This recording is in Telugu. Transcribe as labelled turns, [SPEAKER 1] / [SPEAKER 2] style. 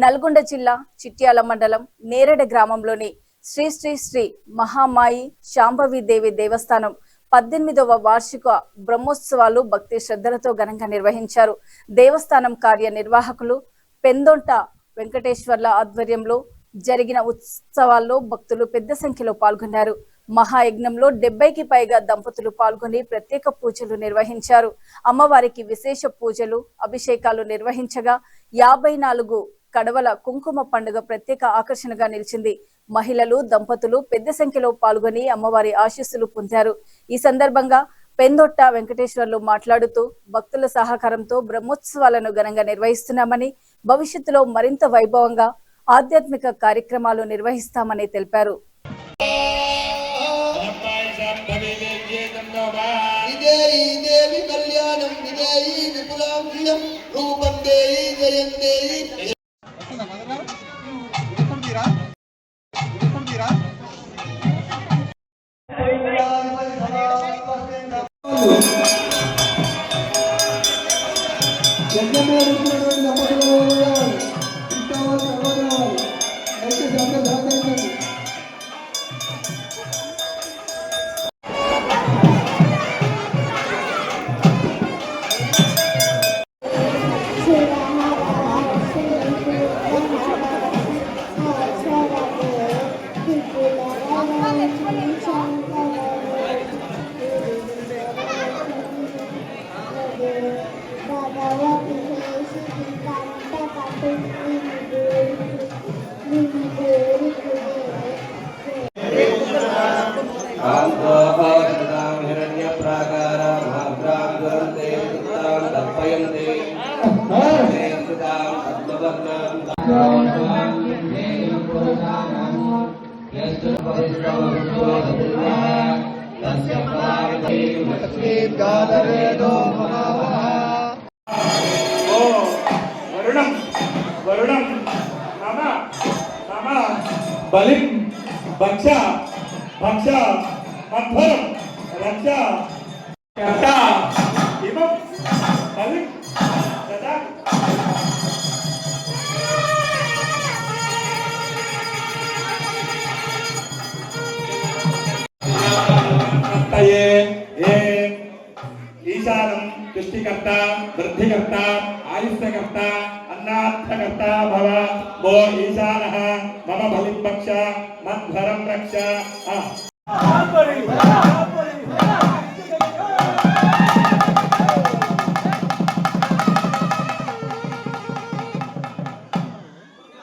[SPEAKER 1] నల్గొండ జిల్లా చిట్యాల మండలం నేరేడ గ్రామంలోని శ్రీ శ్రీ శ్రీ మహామాయి శాంభవి దేవి దేవస్థానం 18వ వార్షిక బ్రహ్మోత్సవాలు భక్తి శ్రద్ధలతో ఘనంగా నిర్వహించారు. దేవస్థానం కార్యనిర్వాహకులు పెందొంట వెంకటేశ్వర్ల ఆధ్వర్యంలో జరిగిన ఉత్సవాల్లో భక్తులు పెద్ద సంఖ్యలో పాల్గొన్నారు. మహాయజ్ఞంలో 70కి పైగా దంపతులు పాల్గొని ప్రత్యేక పూజలు నిర్వహించారు. అమ్మవారికి విశేష పూజలు, అభిషేకాలు నిర్వహించగా 54 కడవల కుంకుమ పండుగ ప్రత్యేక ఆకర్షణగా నిలిచింది. మహిళలు, దంపతులు పెద్ద సంఖ్యలో పాల్గొని అమ్మవారి ఆశీస్సులు పొందారు. ఈ సందర్భంగా పెందొట్ట వెంకటేశ్వర్లు మాట్లాడుతూ భక్తుల సహకారంతో బ్రహ్మోత్సవాలను ఘనంగా నిర్వహిస్తున్నామని, భవిష్యత్తులో మరింత వైభవంగా ఆధ్యాత్మిక కార్యక్రమాలు నిర్వహిస్తామని తెలిపారు.
[SPEAKER 2] వరుణం నమ నమ బలిం భక్ష భక్ష మధ్వరం రక్ష కర్త ఇమం బలిం దదా ఈశానం సృష్టికర్త వృద్ధికర్త ఆయుష్యకర్త అన్నార్థకర్త భవ మో ఈశానః మమ బలిం భక్ష మధ్వరం రక్ష